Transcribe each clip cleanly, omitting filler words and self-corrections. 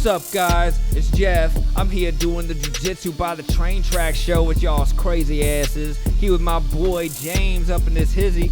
What's up, guys? It's Jeff. I'm here doing the Jiu-Jitsu by the Train Track show with y'all's crazy asses. Here with my boy James up in this hizzy,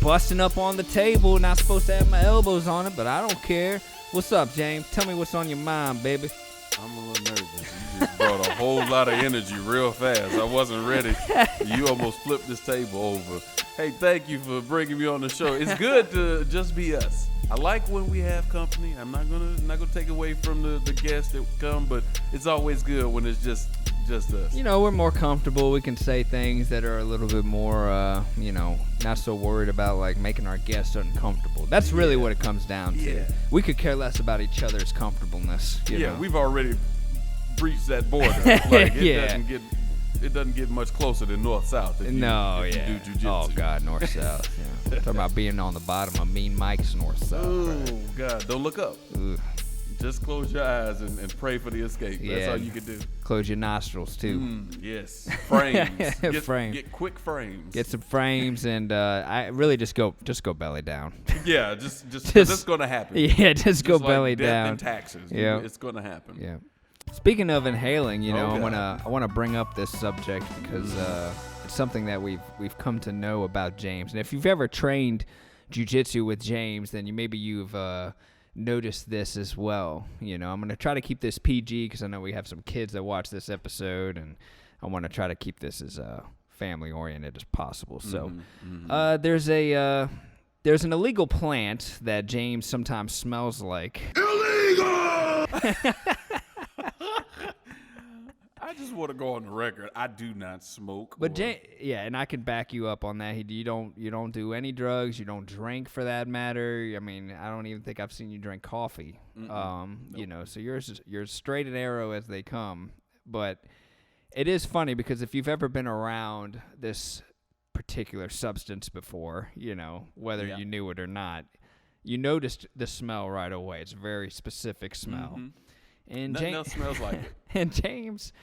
busting up on the table. Not supposed to have my elbows on it, but I don't care. What's up, James? Tell me what's on your mind, baby. I'm a little nervous. You just brought a whole lot of energy real fast. I wasn't ready. You almost flipped this table over. Hey, thank you for bringing me on the show. It's good to just be us. I like when we have company. I'm not gonna take away from the guests that come, but it's always good when it's just us. You know, we're more comfortable. We can say things that are a little bit more, not so worried about like making our guests uncomfortable. That's really what it comes down to. Yeah. We could care less about each other's comfortableness. You know? We've already breached that border. Like it doesn't get much closer than north-south. If you do jiu-jitsu. Oh, God, north-south. Yeah. Talking about being on the bottom of Mean Mike's north-south. Oh, right? God, don't look up. Ugh. Just close your eyes and pray for the escape. That's all you can do. Close your nostrils, too. Yes. Frames. Frames. Get quick frames. Get some frames, and I really just go belly down. Yeah, just it's going to happen. Yeah, just go like belly death down. and taxes. Yeah. It's going to happen. Yeah. Speaking of inhaling, Oh, I want to bring up this subject because it's something that we've come to know about James. And if you've ever trained jiu-jitsu with James, then you've noticed this as well. You know, I'm going to try to keep this PG because I know we have some kids that watch this episode, and I want to try to keep this as family-oriented as possible. So there's an illegal plant that James sometimes smells like. Illegal! I just want to go on the record. I do not smoke. But and I can back you up on that. You don't do any drugs. You don't drink for that matter. I mean, I don't even think I've seen you drink coffee. Nope. You know, so you're straight and arrow as they come. But it is funny because if you've ever been around this particular substance before, you know, whether you knew it or not, you noticed the smell right away. It's a very specific smell. And nothing else smells like it. And James,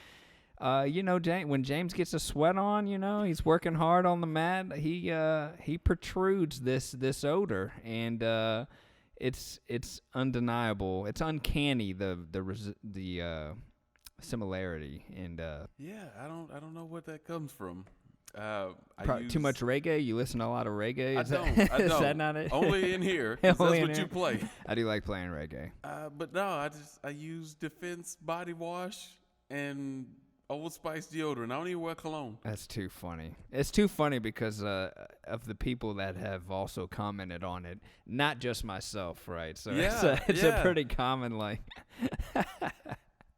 when James gets a sweat on, he's working hard on the mat. He protrudes this odor, and it's undeniable. It's uncanny the similarity, and I don't know what that comes from. Too much reggae. You listen to a lot of reggae. I don't. Is that not it? Only in here. 'Cause that's what you play. I do like playing reggae. But no, I use Defense body wash and Old Spice deodorant. I don't even wear cologne. That's too funny. It's too funny because of the people that have also commented on it. Not just myself, right? So it's a pretty common like.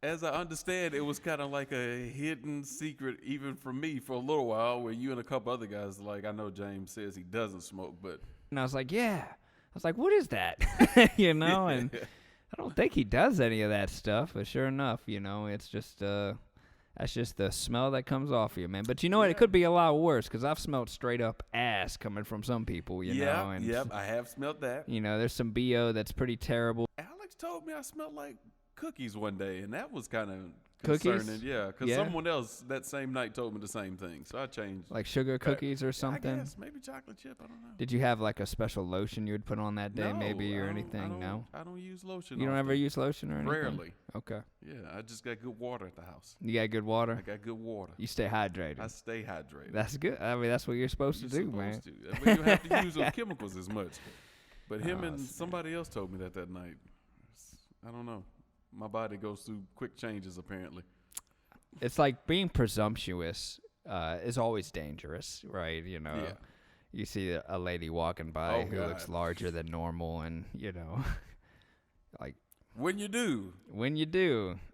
As I understand, it was kind of like a hidden secret, even from me, for a little while, where you and a couple other guys, like, I know James says he doesn't smoke, but. And I was like, yeah. I was like, what is that? And I don't think he does any of that stuff, but sure enough, it's just, that's just the smell that comes off you, man. But you know what? It could be a lot worse, because I've smelled straight up ass coming from some people, know. And, I have smelled that. There's some BO that's pretty terrible. Alex told me I smelled like cookies one day, and that was kind of concerning. Cookies? Yeah, because someone else that same night told me the same thing, so I changed. Like sugar cookies or something? I guess, maybe chocolate chip, I don't know. Did you have like a special lotion you would put on that day maybe or anything? No? I don't use lotion. You don't ever use lotion or anything? Rarely. Okay. Yeah, I just got good water at the house. You got good water? I got good water. You stay hydrated. I stay hydrated. That's good. I mean, that's what you're supposed to do, man. I mean, you have to use those chemicals as much. But him and somebody else told me that night. I don't know. My body goes through quick changes, apparently. It's like being presumptuous is always dangerous, right? You see a lady walking by who looks larger than normal, and, like. When you do.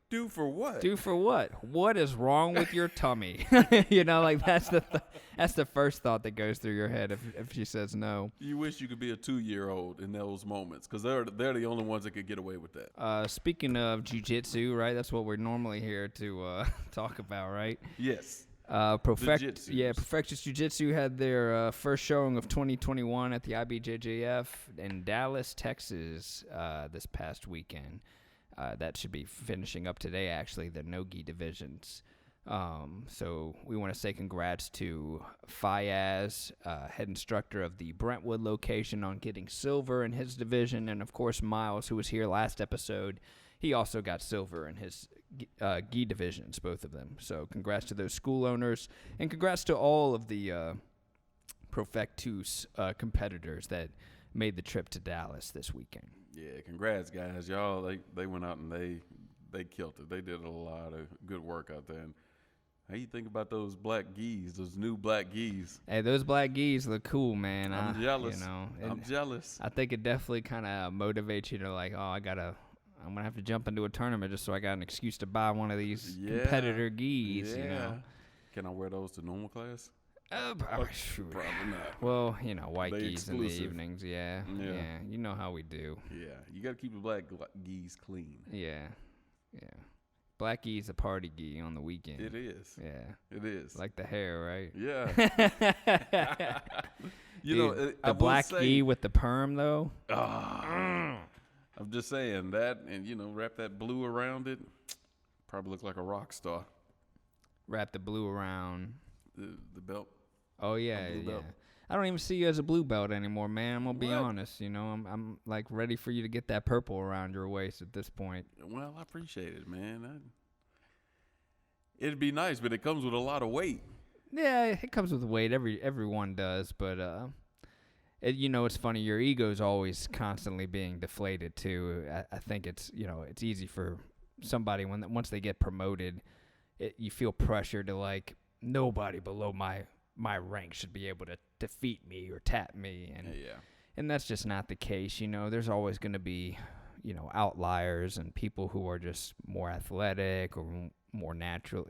Do for what? Do for what? What is wrong with your tummy? Like that's the first thought that goes through your head if she says no. You wish you could be a 2-year-old in those moments because they're the only ones that could get away with that. Speaking of jiu-jitsu, right? That's what we're normally here to talk about, right? Yes. Profectus Jiu-Jitsu had their first showing of 2021 at the IBJJF in Dallas, Texas this past weekend. That should be finishing up today, actually, the no-gi divisions. So we want to say congrats to Fayaz, head instructor of the Brentwood location, on getting silver in his division. And, of course, Miles, who was here last episode, he also got silver in his gi divisions, both of them. So congrats to those school owners, and congrats to all of the Profectus competitors that made the trip to Dallas this weekend. Yeah, congrats, guys. Y'all, they went out and they killed it. They did a lot of good work out there. And how you think about those black gis, those new black gis? Hey, those black gis look cool, man. I'm jealous. I'm jealous. I think it definitely kind of motivates you to like, oh, I'm gonna have to jump into a tournament just so I got an excuse to buy one of these competitor gis. Yeah. Can I wear those to normal class? Probably not. Well, white They gis in the exclusive. evenings. Yeah. You know how we do. Yeah, you got to keep the black gis clean. Yeah. Black gi's a party gi on the weekend. It is. Yeah. It is. Like the hair, right? Yeah. Dude, I the black say, gi with the perm though. I'm just saying that, and wrap that blue around it. Probably look like a rock star. Wrap the blue around the belt. Oh yeah, blue belt. I don't even see you as a blue belt anymore, man. I'm gonna be honest. I'm like ready for you to get that purple around your waist at this point. Well, I appreciate it, man. It'd be nice, but it comes with a lot of weight. Yeah, it comes with weight. Everyone does, but it's funny. Your ego's always constantly being deflated too. I think it's it's easy for somebody once they get promoted, you feel pressure to like nobody below my rank should be able to defeat me or tap me, and that's just not the case. There's always going to be outliers and people who are just more athletic or more natural.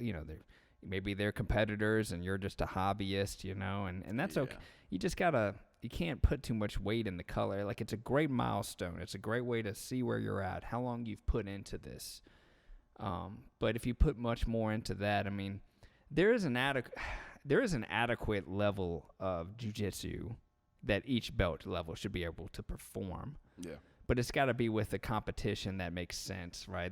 Maybe they're competitors and you're just a hobbyist, and that's okay. You can't put too much weight in the color. Like, it's a great milestone. It's a great way to see where you're at, how long you've put into this. But if you put much more into that, I mean, there is an adequate level of jiu-jitsu that each belt level should be able to perform. Yeah. But it's got to be with a competition that makes sense, right?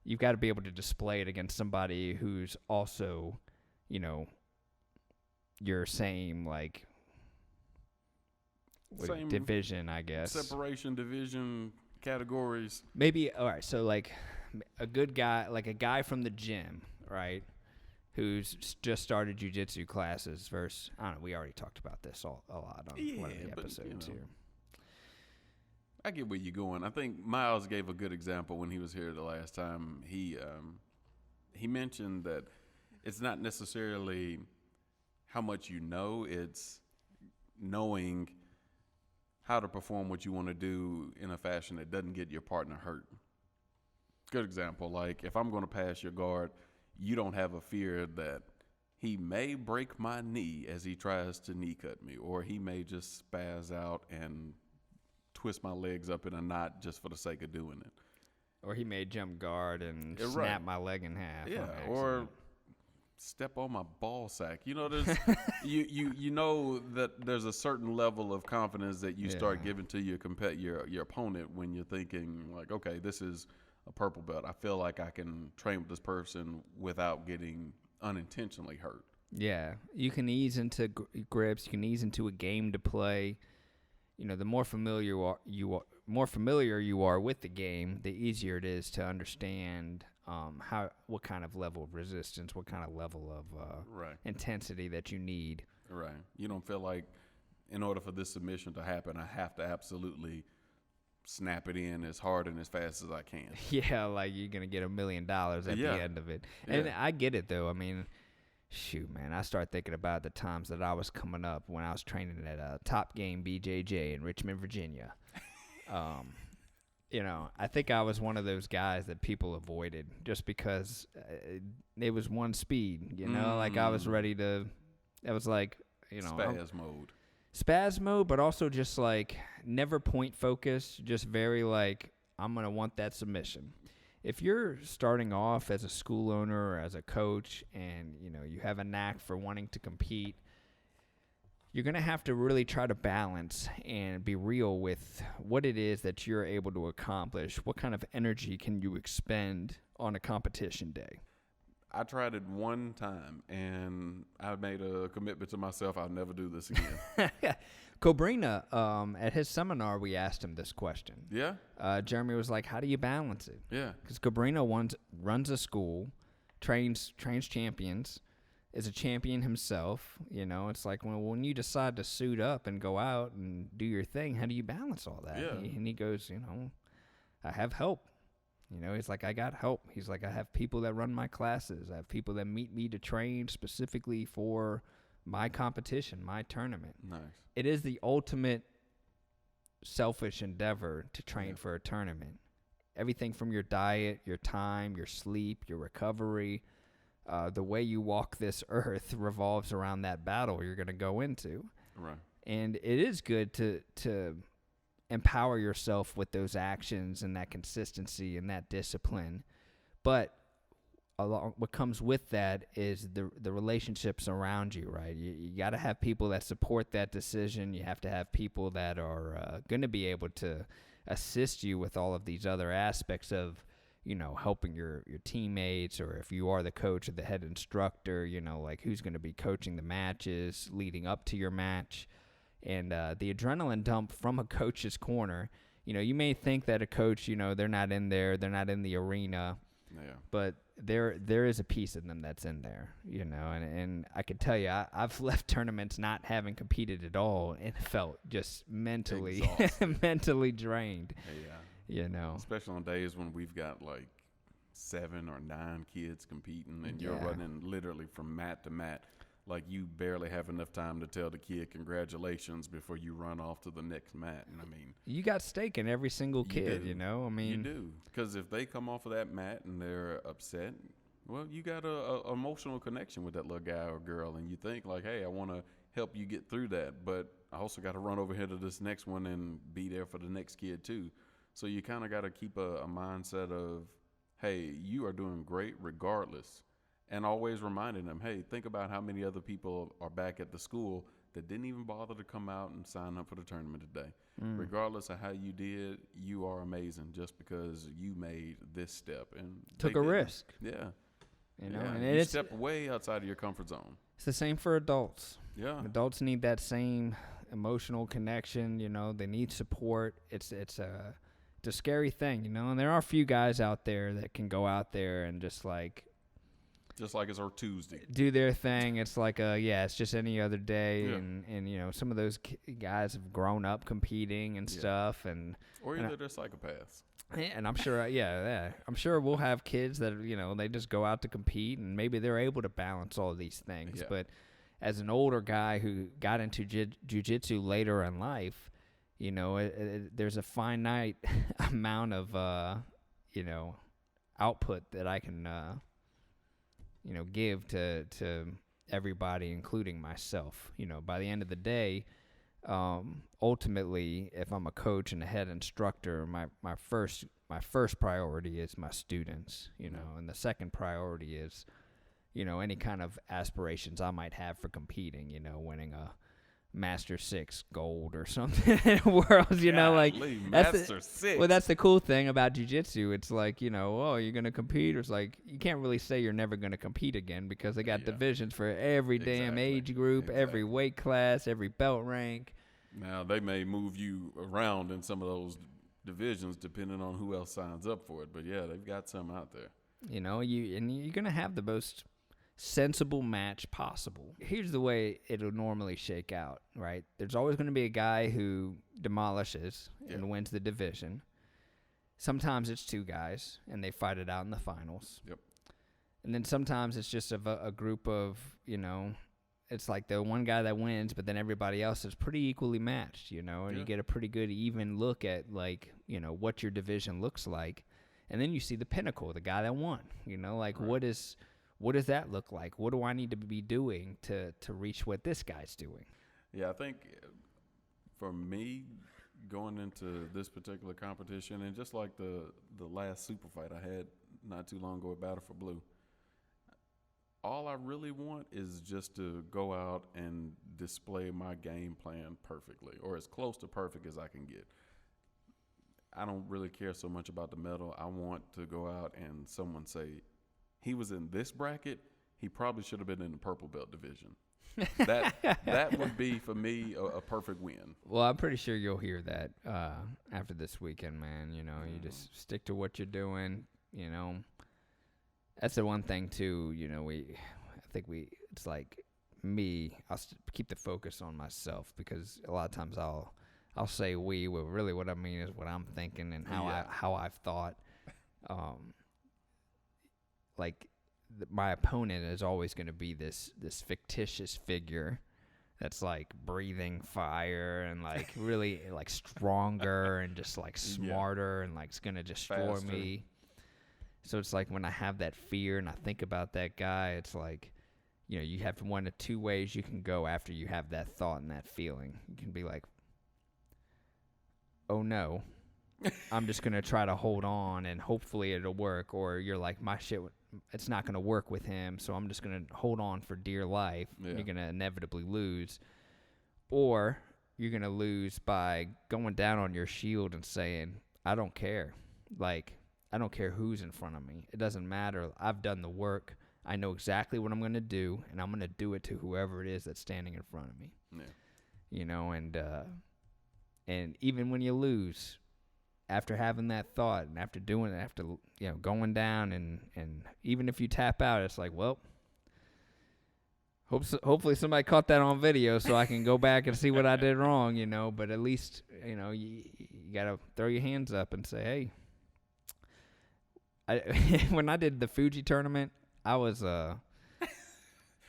You've got to be able to display it against somebody who's also, your same same division, I guess. Separation, division, categories. Maybe, all right, so a good guy, like a guy from the gym, right, who's just started jiu-jitsu classes versus, I don't know, we already talked about this a lot on one of the episodes here. I get where you're going. I think Miles gave a good example when he was here the last time. He mentioned that it's not necessarily how much you know, it's knowing how to perform what you want to do in a fashion that doesn't get your partner hurt. Good example, like if I'm going to pass your guard, you don't have a fear that he may break my knee as he tries to knee cut me, or he may just spaz out and twist my legs up in a knot just for the sake of doing it. Or he may jump guard and snap my leg in half. Yeah, or step on my ball sack. There's you know that there's a certain level of confidence that you start giving to your opponent when you're thinking like, okay, this is a purple belt. I feel like I can train with this person without getting unintentionally hurt. Yeah, you can ease into grips. You can ease into a game to play. The more familiar you are with the game, the easier it is to understand what kind of level of resistance, what kind of level of intensity that you need. Right. You don't feel like in order for this submission to happen, I have to absolutely snap it in as hard and as fast as I can. Yeah, like you're going to get $1 million at the end of it. And I get it, though. I mean, shoot, man, I start thinking about the times that I was coming up when I was training at Top Game BJJ in Richmond, Virginia. I think I was one of those guys that people avoided just because it was one speed, like I was ready to, it was like, spaz mode, but also just like never point focus, just very like, I'm going to want that submission. If you're starting off as a school owner or as a coach and, you have a knack for wanting to compete, you're going to have to really try to balance and be real with what it is that you're able to accomplish. What kind of energy can you expend on a competition day? I tried it one time, and I made a commitment to myself I'll never do this again. Cobrina, at his seminar, we asked him this question. Yeah? Jeremy was like, how do you balance it? Yeah. Because Cobrina runs a school, trains champions, is a champion himself. You know, it's like, well, when you decide to suit up and go out and do your thing, how do you balance all that? Yeah. And he goes, you know, I have help. You know, he's like, I got help. He's like, I have people that run my classes. I have people that meet me to train specifically for my competition, my tournament. Nice. It is the ultimate selfish endeavor to train for a tournament. Everything from your diet, your time, your sleep, your recovery, the way you walk this earth revolves around that battle you're going to go into. Right. And it is good to empower yourself with those actions and that consistency and that discipline. But what comes with that is the relationships around you, right? You got to have people that support that decision. You have to have people that are going to be able to assist you with all of these other aspects of, you know, helping your teammates, or if you are the coach or the head instructor, you know, like who's going to be coaching the matches leading up to your match. And the adrenaline dump from a coach's corner, you know, you may think that a coach, you know, they're not in there, they're not in the arena, but there is a piece of them that's in there, you know, and I can tell you, I've left tournaments not having competed at all and felt just mentally mentally drained, you know. Especially on days when we've got like 7 or 9 kids competing and you're running literally from mat to mat. Like you barely have enough time to tell the kid congratulations before you run off to the next mat. And I mean, you got stake in every single kid, you know. I mean, you do, because if they come off of that mat and they're upset, well, you got a emotional connection with that little guy or girl, and you think like, hey, I want to help you get through that, but I also got to run over here to this next one and be there for the next kid too. So you kind of got to keep a mindset of, hey, you are doing great regardless. And always reminding them, hey, think about how many other people are back at the school that didn't even bother to come out and sign up for the tournament today. Regardless of how you did, you are amazing just because you made this step and took a risk. Yeah. You know, and you step way outside of your comfort zone. It's the same for adults. Yeah. Adults need that same emotional connection, you know, they need support. It's a scary thing, you know, and there are a few guys out there that can go out there and just like it's our Tuesday. Do their thing. It's like it's just any other day, and you know, some of those guys have grown up competing and stuff, or either they're psychopaths. And I'm sure, I'm sure we'll have kids that, you know, they just go out to compete, and maybe they're able to balance all of these things. Yeah. But as an older guy who got into jiu-jitsu later in life, you know, there's a finite amount of you know, output that I can you know, give to everybody, including myself. You know, by the end of the day, ultimately, if I'm a coach and a head instructor, my first priority is my students, you know, and the second priority is, you know, any kind of aspirations I might have for competing, you know, winning a Master 6 gold or something in worlds, you know, like Master 6. Well, that's the cool thing about jiu-jitsu. It's like, you know, oh, you're going to compete. It's like, you can't really say you're never going to compete again because they got divisions for every damn age group, every weight class, every belt rank. Now, they may move you around in some of those divisions depending on who else signs up for it. But yeah, they've got some out there. You know, you're going to have the most sensible match possible. Here's the way it'll normally shake out, right? There's always going to be a guy who demolishes and wins the division. Sometimes it's 2 guys, and they fight it out in the finals. Yep. And then sometimes it's just a group of, you know, it's like the one guy that wins, but then everybody else is pretty equally matched, you know, and you get a pretty good even look at, like, you know, what your division looks like. And then you see the pinnacle, the guy that won, you know, like what does that look like? What do I need to be doing to reach what this guy's doing? Yeah, I think for me, going into this particular competition, and just like the last super fight I had not too long ago at Battle for Blue, all I really want is just to go out and display my game plan perfectly, or as close to perfect as I can get. I don't really care so much about the medal. I want to go out and someone say, he was in this bracket, he probably should have been in the purple belt division. That would be for me a perfect win. Well, I'm pretty sure you'll hear that after this weekend, man. You know, you just stick to what you're doing. You know, that's the one thing too. You know, it's like me. I'll keep the focus on myself, because a lot of times I'll say we, but really what I mean is what I'm thinking and how I've thought. Like my opponent is always going to be this fictitious figure that's like breathing fire and like really like stronger and just like smarter and like it's going to destroy me. So it's like when I have that fear and I think about that guy, it's like, you know, you have one of two ways you can go after you have that thought and that feeling. You can be like, oh no, I'm just going to try to hold on and hopefully it'll work. Or you're like, my shit, it's not going to work with him, so I'm just going to hold on for dear life. Yeah. You're going to inevitably lose. Or you're going to lose by going down on your shield and saying, I don't care. Like, I don't care who's in front of me. It doesn't matter. I've done the work. I know exactly what I'm going to do, and I'm going to do it to whoever it is that's standing in front of me. Yeah. You know, and even when you lose, after having that thought and after doing it, after, you know, going down and even if you tap out, it's like, well, hopefully somebody caught that on video so I can go back and see what I did wrong, you know. But at least, you know, you got to throw your hands up and say, hey, when I did the Fuji tournament, I was I'll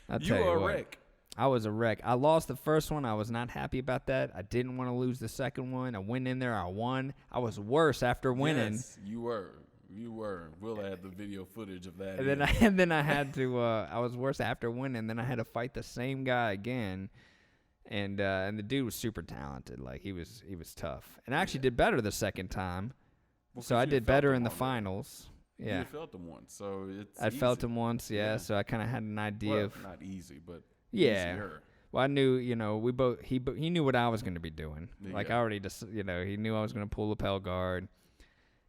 tell you were a what, wreck. I was a wreck. I lost the first one. I was not happy about that. I didn't want to lose the second one. I went in there. I won. I was worse after winning. Yes, you were. We'll add the video footage of that. And then I had to. I was worse after winning. Then I had to fight the same guy again, and the dude was super talented. Like he was tough, and I actually did better the second time. Well, so I did better in the finals. Yeah, you felt him once, so it's. I felt him once, yeah. So I kind of had an idea of not easy, but. Yeah. Easier. Well, I knew, you know, he knew what I was going to be doing. Like, I already just, you know, he knew I was going to pull the lapel guard.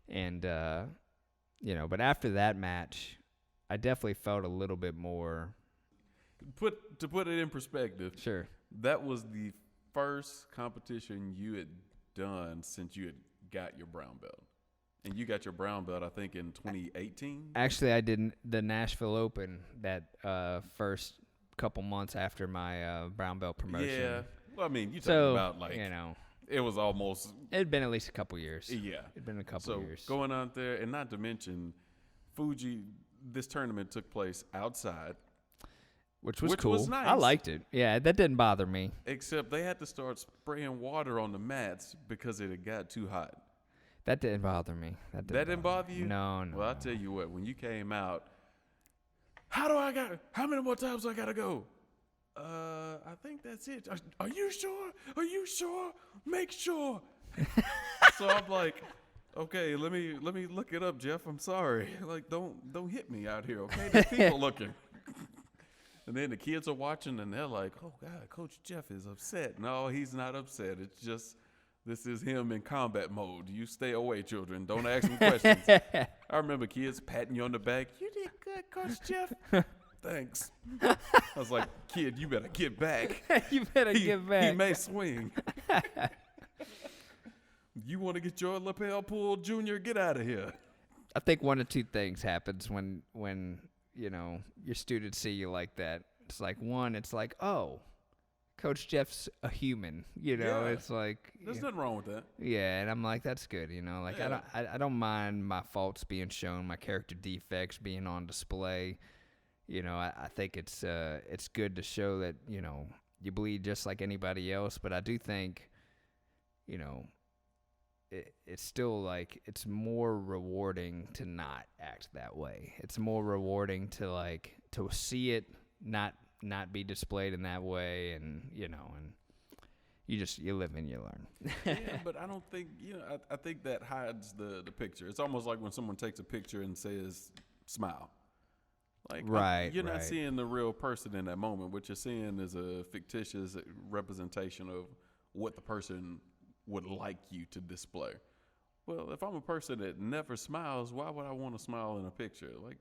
And, you know, but after that match, I definitely felt a little bit more. To put it in perspective. Sure. That was the first competition you had done since you had got your brown belt. And you got your brown belt, I think, in 2018? Actually, I did the Nashville Open that first couple months after my brown belt promotion. Yeah. Well, I mean, you talking about like, you know, it was almost. It'd been at least a couple years. Yeah. It'd been a couple years. So going out there, and not to mention, Fuji, this tournament took place outside. Which was cool. Was nice. I liked it. Yeah, that didn't bother me. Except they had to start spraying water on the mats because it had got too hot. That didn't bother me. That didn't bother you? No. Well, I'll tell you what, when you came out, how many more times I gotta go? I think that's it. Are you sure? Are you sure? Make sure. So I'm like, okay, let me look it up, Jeff. I'm sorry. Like, don't hit me out here, okay? There's people looking. And then the kids are watching, and they're like, oh, God, Coach Jeff is upset. No, he's not upset. It's just this is him in combat mode. You stay away, children. Don't ask me questions. I remember kids patting you on the back. You did good, Coach Jeff. Thanks. I was like, kid, you better get back. You better get back. He may swing. You want to get your lapel pulled, Junior? Get out of here. I think one of two things happens when you know, your students see you like that. It's like, one, it's like, oh, Coach Jeff's a human. You know, yeah. It's like there's nothing wrong with that. Yeah, and I'm like, that's good. You know, like yeah. I don't mind my faults being shown, my character defects being on display. You know, I think it's good to show that, you know, you bleed just like anybody else. But I do think, you know, it's still like it's more rewarding to not act that way. It's more rewarding to like to see it not be displayed in that way, and you know, and you live and you learn. Yeah, but I don't think, you know, I think that hides the picture. It's almost like when someone takes a picture and says smile. Like, right, you're not right. seeing the real person in that moment. What you're seeing is a fictitious representation of what the person would like you to display. Well, if I'm a person that never smiles, why would I want to smile in a picture? Like,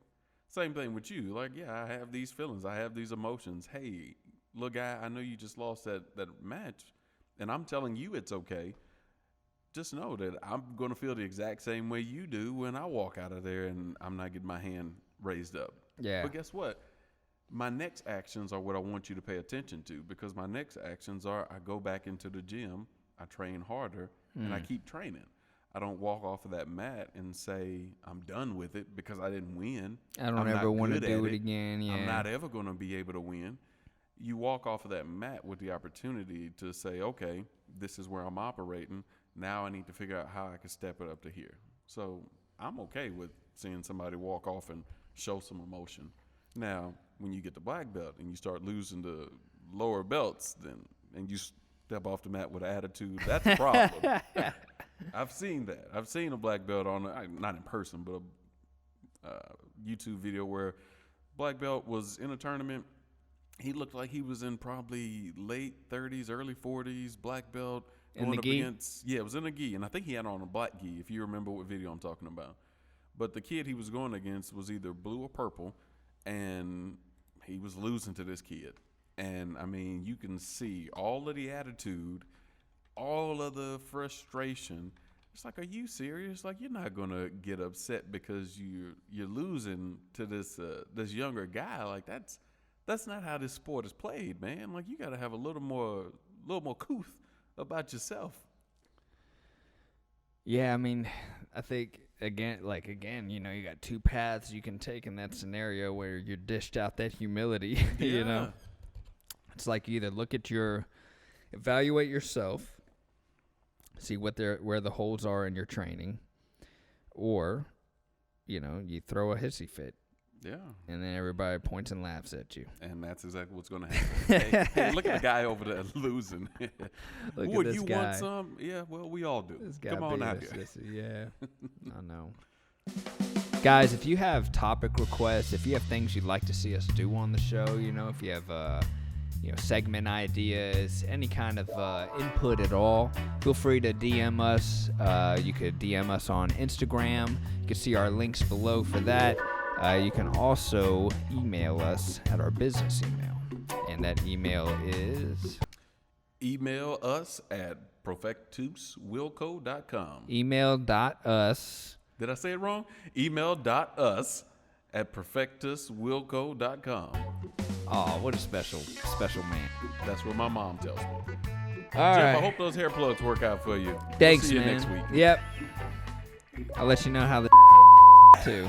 Same thing with you. Like, yeah, I have these feelings. I have these emotions. Hey, look, guy, I know you just lost that match, and I'm telling you it's okay. Just know that I'm going to feel the exact same way you do when I walk out of there and I'm not getting my hand raised up. Yeah. But guess what? My next actions are what I want you to pay attention to, because my next actions are I go back into the gym, I train harder, and I keep training. I don't walk off of that mat and say I'm done with it because I didn't win. I don't ever want to do it again. Yeah. I'm not ever going to be able to win. You walk off of that mat with the opportunity to say, okay, this is where I'm operating. Now I need to figure out how I can step it up to here. So I'm okay with seeing somebody walk off and show some emotion. Now, when you get the black belt and you start losing the lower belts, and you step off the mat with attitude, that's a problem. I've seen that. I've seen a black belt not in person, but a YouTube video where black belt was in a tournament. He looked like he was in probably late 30s, early 40s, black belt. In the gi? Yeah, it was in a gi, and I think he had on a black gi, if you remember what video I'm talking about. But the kid he was going against was either blue or purple, and he was losing to this kid. And, I mean, you can see all of the attitude, all of the frustration. It's like, are you serious? Like, you're not going to get upset because you're losing to this younger guy. Like, that's not how this sport is played, man. Like, you got to have a little more couth about yourself. Yeah, I mean, I think again, you know, you got two paths you can take in that scenario where you're dished out that humility. Yeah. You know, it's like you either evaluate yourself, see where the holes are in your training, or, you know, you throw a hissy fit. Yeah. And then everybody points and laughs at you. And that's exactly what's going to happen. hey, look at the guy over there losing. Would you guy. Want some? Yeah, well, we all do. This guy Come on out here. Yeah, I know. Guys, if you have topic requests, if you have things you'd like to see us do on the show, you know, if you have segment ideas, any kind of input at all, feel free to DM us. You could DM us on Instagram. You can see our links below for that. You can also email us at our business email, and that email is... Email us at profectuswilco.com. Email.us. Did I say it wrong? Email.us at profectuswilco.com. Oh, what a special man. That's what my mom tells me. All Jeff, right. I hope those hair plugs work out for you. Thanks, we'll see man. you next week. Yep. I'll let you know how the too.